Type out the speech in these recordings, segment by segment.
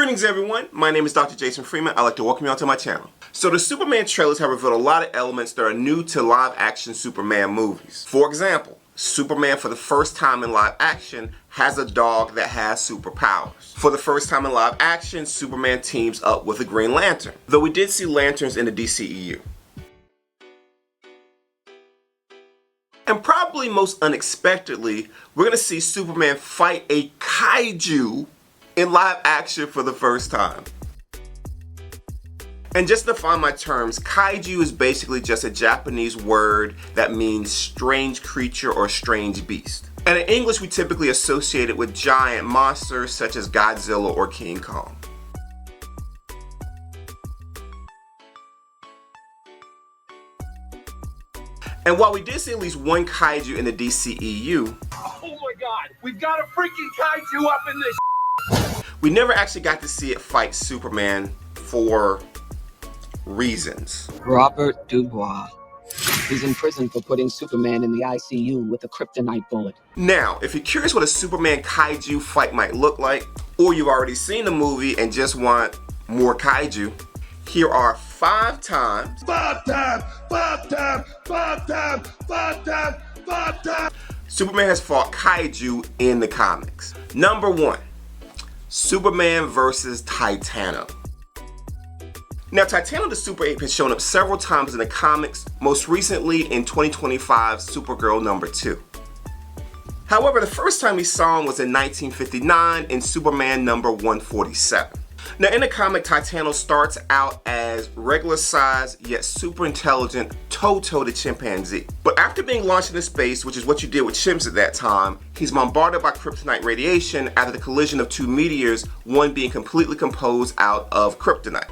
Greetings everyone, my name is Dr. Jason Freeman. I'd like to welcome you all to my channel. So the Superman trailers have revealed a lot of elements that are new to live action Superman movies. For example, Superman for the first time in live action has a dog that has superpowers. For the first time in live action, Superman teams up with a Green Lantern, though we did see lanterns in the DCEU. And probably most unexpectedly, we're going to see Superman fight a kaiju in live action for the first time. And just to define my terms, kaiju is basically just a Japanese word that means strange creature or strange beast. And in English, we typically associate it with giant monsters such as Godzilla or King Kong. And while we did see at least one kaiju in the DCEU, oh my god, we've got a freaking kaiju up in this. We never actually got to see it fight Superman for reasons. Robert Dubois. He's in prison for putting Superman in the ICU with a kryptonite bullet. Now, if you're curious what a Superman kaiju fight might look like, or you've already seen the movie and just want more kaiju, here are 5 times Superman has fought kaiju in the comics. Number 1, Superman versus Titano. Now, Titano the Super Ape has shown up several times in the comics, most recently in 2025 Supergirl number 2. However, the first time we saw him was in 1959 in Superman number 147. Now, in the comic, Titano starts out as regular size yet super intelligent toe-toed chimpanzee. But after being launched into space, which is what you did with chimps at that time, he's bombarded by kryptonite radiation after the collision of 2 meteors, one being completely composed out of kryptonite.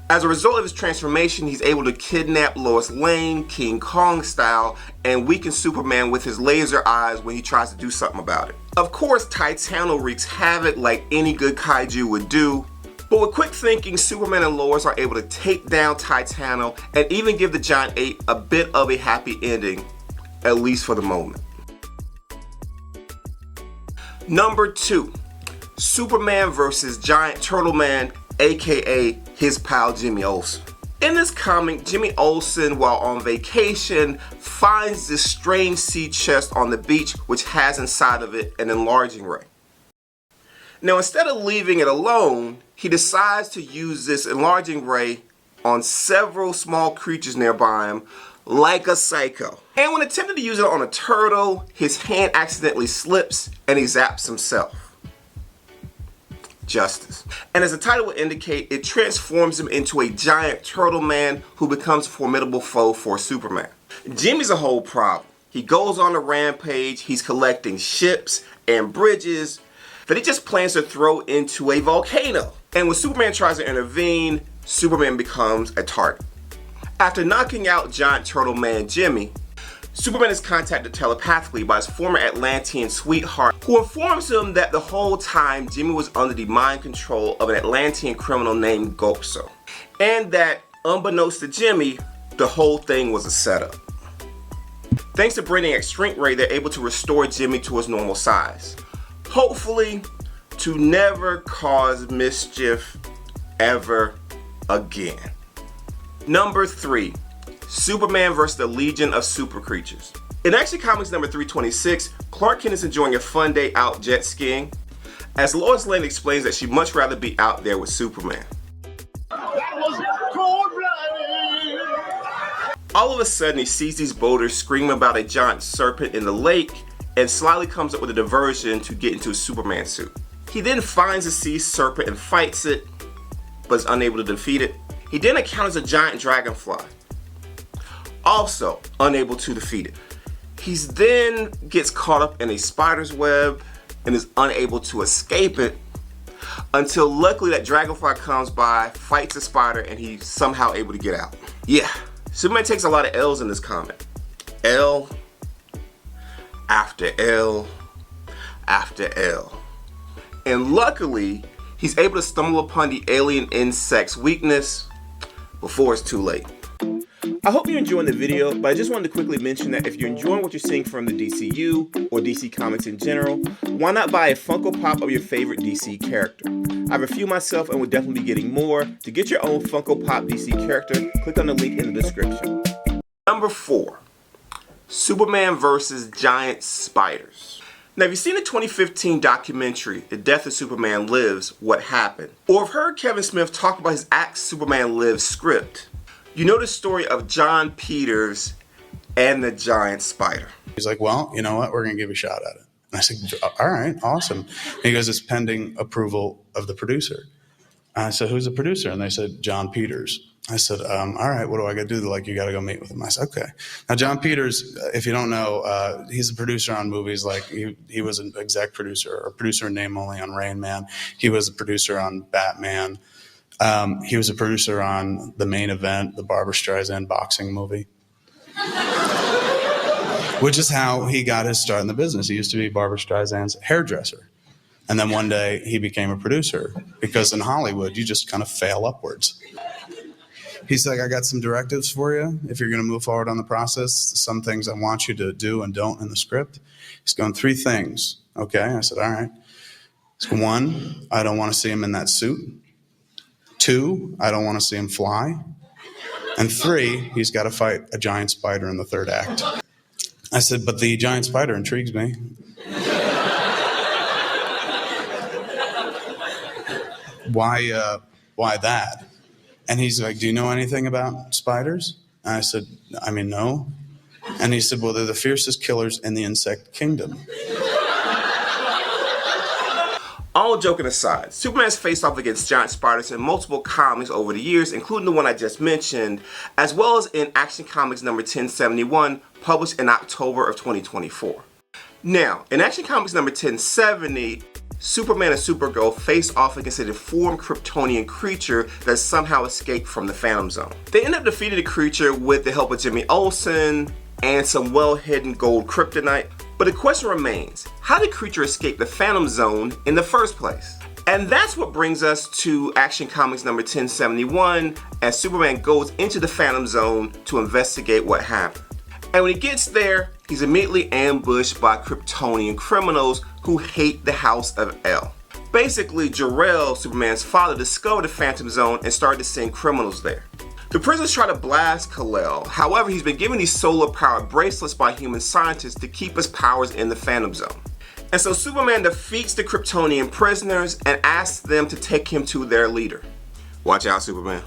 As a result of his transformation, he's able to kidnap Lois Lane, King Kong style, and weaken Superman with his laser eyes when he tries to do something about it. Of course, Titano wreaks havoc like any good kaiju would do, but with quick thinking, Superman and Lois are able to take down Titano and even give the giant ape a bit of a happy ending, at least for the moment. Number 2, Superman versus Giant Turtle Man, aka his pal Jimmy Olsen. In this comic, Jimmy Olsen, while on vacation, finds this strange sea chest on the beach which has inside of it an enlarging ray. Now, instead of leaving it alone, he decides to use this enlarging ray on several small creatures nearby him, like a psycho. And when attempting to use it on a turtle, his hand accidentally slips and he zaps himself. Justice. And as the title would indicate, it transforms him into a giant turtle man who becomes a formidable foe for Superman. Jimmy's a whole problem. He goes on a rampage, he's collecting ships and bridges that he just plans to throw into a volcano. And when Superman tries to intervene, Superman becomes a target. After knocking out giant turtle man Jimmy, Superman is contacted telepathically by his former Atlantean sweetheart, who informs him that the whole time Jimmy was under the mind control of an Atlantean criminal named Gopso, and that, unbeknownst to Jimmy, the whole thing was a setup. Thanks to Brainiac's Shrink Ray, they're able to restore Jimmy to his normal size, hopefully to never cause mischief ever again. Number 3, Superman vs. the Legion of Super Creatures. In Action Comics number 326, Clark Kent is enjoying a fun day out jet skiing, as Lois Lane explains that she'd much rather be out there with Superman. That was cold-blooded. All of a sudden, he sees these boulders screaming about a giant serpent in the lake and slyly comes up with a diversion to get into a Superman suit. He then finds the sea serpent and fights it, but is unable to defeat it. He then encounters a giant dragonfly, also unable to defeat it. He then gets caught up in a spider's web and is unable to escape it until luckily that dragonfly comes by, fights the spider, and he's somehow able to get out. Yeah, Superman takes a lot of L's in this comic. L after L after L. And luckily, he's able to stumble upon the alien insect's weakness before it's too late. I hope you're enjoying the video, but I just wanted to quickly mention that if you're enjoying what you're seeing from the DCU or DC Comics in general, why not buy a Funko Pop of your favorite DC character? I have a few myself and will definitely be getting more. To get your own Funko Pop DC character, click on the link in the description. Number 4. Superman vs. Giant Spiders. Now, if you've seen the 2015 documentary, The Death of Superman Lives, What Happened, or have heard Kevin Smith talk about his Act Superman Lives script, you know the story of John Peters and the giant spider. He's like, well, you know what? We're going to give you a shot at it. And I said, all right, awesome. And he goes, it's pending approval of the producer. And I said, who's the producer? And they said, John Peters. I said, all right, what do I got to do? They're like, you got to go meet with him. I said, okay. Now, John Peters, if you don't know, he's a producer on movies. Like he was an exec producer, or producer in name only on Rain Man. He was a producer on Batman. He was a producer on The Main Event, the Barbra Streisand boxing movie, which is how he got his start in the business. He used to be Barbra Streisand's hairdresser. And then one day he became a producer, because in Hollywood, you just kind of fail upwards. He's like, I got some directives for you if you're going to move forward on the process. Some things I want you to do and don't in the script. He's going, 3 things. Okay. I said, all right. So 1, I don't want to see him in that suit. 2, I don't want to see him fly. And 3, he's got to fight a giant spider in the 3rd act. I said, but the giant spider intrigues me. Why that? And he's like, do you know anything about spiders? And I said, I mean, no. And he said, well, they're the fiercest killers in the insect kingdom. All joking aside, Superman's faced off against giant spiders in multiple comics over the years, including the one I just mentioned, as well as in Action Comics number 1071, published in October of 2024. Now, in Action Comics number 1070, Superman and Supergirl face off against a deformed Kryptonian creature that somehow escaped from the Phantom Zone. They end up defeating the creature with the help of Jimmy Olsen and some well-hidden gold kryptonite. But the question remains, how did the creature escape the Phantom Zone in the first place? And that's what brings us to Action Comics number 1071, as Superman goes into the Phantom Zone to investigate what happened. And when he gets there, he's immediately ambushed by Kryptonian criminals who hate the House of El. Basically, Jor-El, Superman's father, discovered the Phantom Zone and started to send criminals there. The prisoners try to blast Kal-El. However, he's been given these solar-powered bracelets by human scientists to keep his powers in the Phantom Zone. And so Superman defeats the Kryptonian prisoners and asks them to take him to their leader. Watch out, Superman.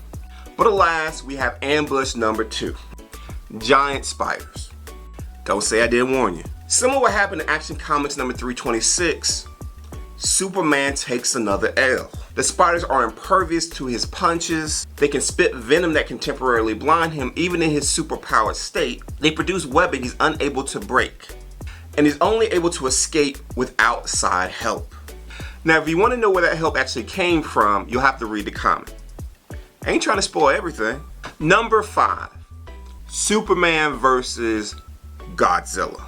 But alas, we have ambush number 2. Giant spiders. Don't say I didn't warn you. Similar to what happened in Action Comics number 326, Superman takes another L. The spiders are impervious to his punches. They can spit venom that can temporarily blind him even in his superpowered state. They produce webbing he's unable to break. And he's only able to escape with outside help. Now, if you want to know where that help actually came from, you'll have to read the comic. I ain't trying to spoil everything. Number 5. Superman versus Godzilla.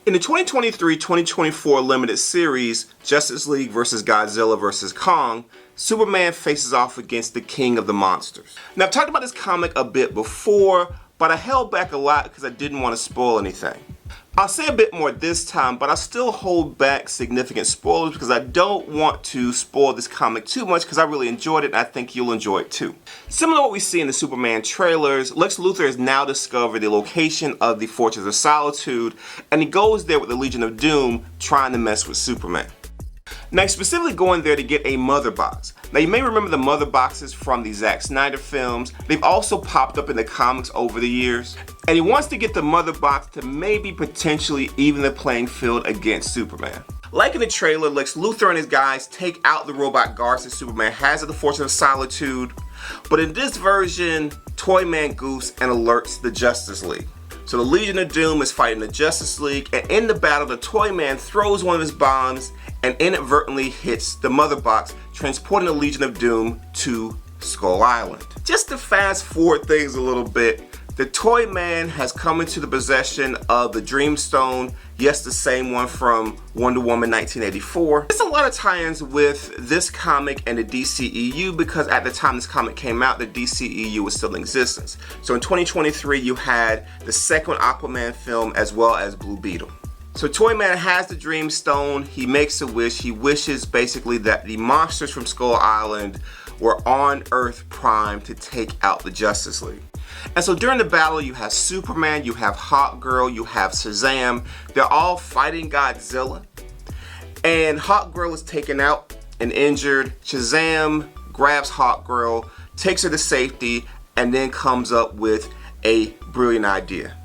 In the 2023-2024 limited series, Justice League vs. Godzilla vs. Kong, Superman faces off against the King of the Monsters. Now, I've talked about this comic a bit before, but I held back a lot because I didn't want to spoil anything. I'll say a bit more this time, but I'll still hold back significant spoilers because I don't want to spoil this comic too much because I really enjoyed it and I think you'll enjoy it too. Similar to what we see in the Superman trailers, Lex Luthor has now discovered the location of the Fortress of Solitude, and he goes there with the Legion of Doom trying to mess with Superman. Now he's specifically going there to get a mother box. Now you may remember the mother boxes from the Zack Snyder films. They've also popped up in the comics over the years. And he wants to get the mother box to maybe potentially even the playing field against Superman. Like in the trailer, Lex Luthor and his guys take out the robot guards that Superman has at the Fortress of Solitude. But in this version, Toyman goofs and alerts the Justice League. So the Legion of Doom is fighting the Justice League, and in the battle, the Toyman throws one of his bombs and inadvertently hits the mother box, transporting the Legion of Doom to Skull Island. Just to fast forward things a little bit, the Toyman has come into the possession of the Dreamstone, yes, the same one from Wonder Woman 1984. There's a lot of tie-ins with this comic and the DCEU because at the time this comic came out, the DCEU was still in existence. So in 2023, you had the second Aquaman film as well as Blue Beetle. So Toyman has the Dreamstone, he makes a wish, he wishes basically that the monsters from Skull Island were on Earth Prime to take out the Justice League. And so during the battle, you have Superman, you have Hawkgirl, you have Shazam. They're all fighting Godzilla. And Hawkgirl is taken out and injured. Shazam grabs Hawkgirl, takes her to safety, and then comes up with a brilliant idea.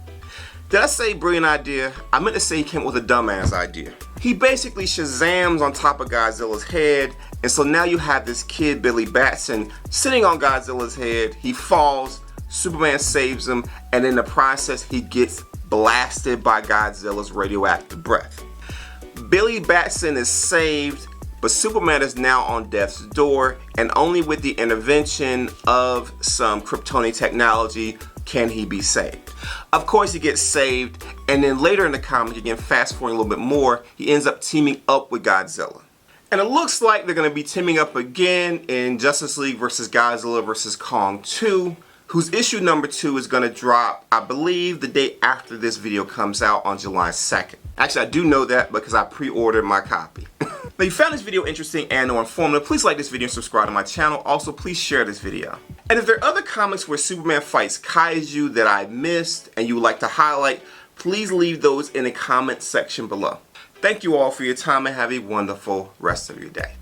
Did I say brilliant idea? I meant to say he came up with a dumbass idea. He basically Shazams on top of Godzilla's head, and so now you have this kid, Billy Batson, sitting on Godzilla's head. He falls, Superman saves him, and in the process he gets blasted by Godzilla's radioactive breath. Billy Batson is saved, but Superman is now on death's door, and only with the intervention of some Kryptonian technology can he be saved. Of course he gets saved, and then later in the comic, again fast forwarding a little bit more, he ends up teaming up with Godzilla. And it looks like they're going to be teaming up again in Justice League vs. Godzilla vs. Kong 2, whose issue number 2 is going to drop, I believe, the day after this video comes out on July 2nd. Actually, I do know that because I pre-ordered my copy. Now, if you found this video interesting and or informative, please like this video and subscribe to my channel. Also, please share this video. And if there are other comics where Superman fights kaiju that I missed and you would like to highlight, please leave those in the comment section below. Thank you all for your time and have a wonderful rest of your day.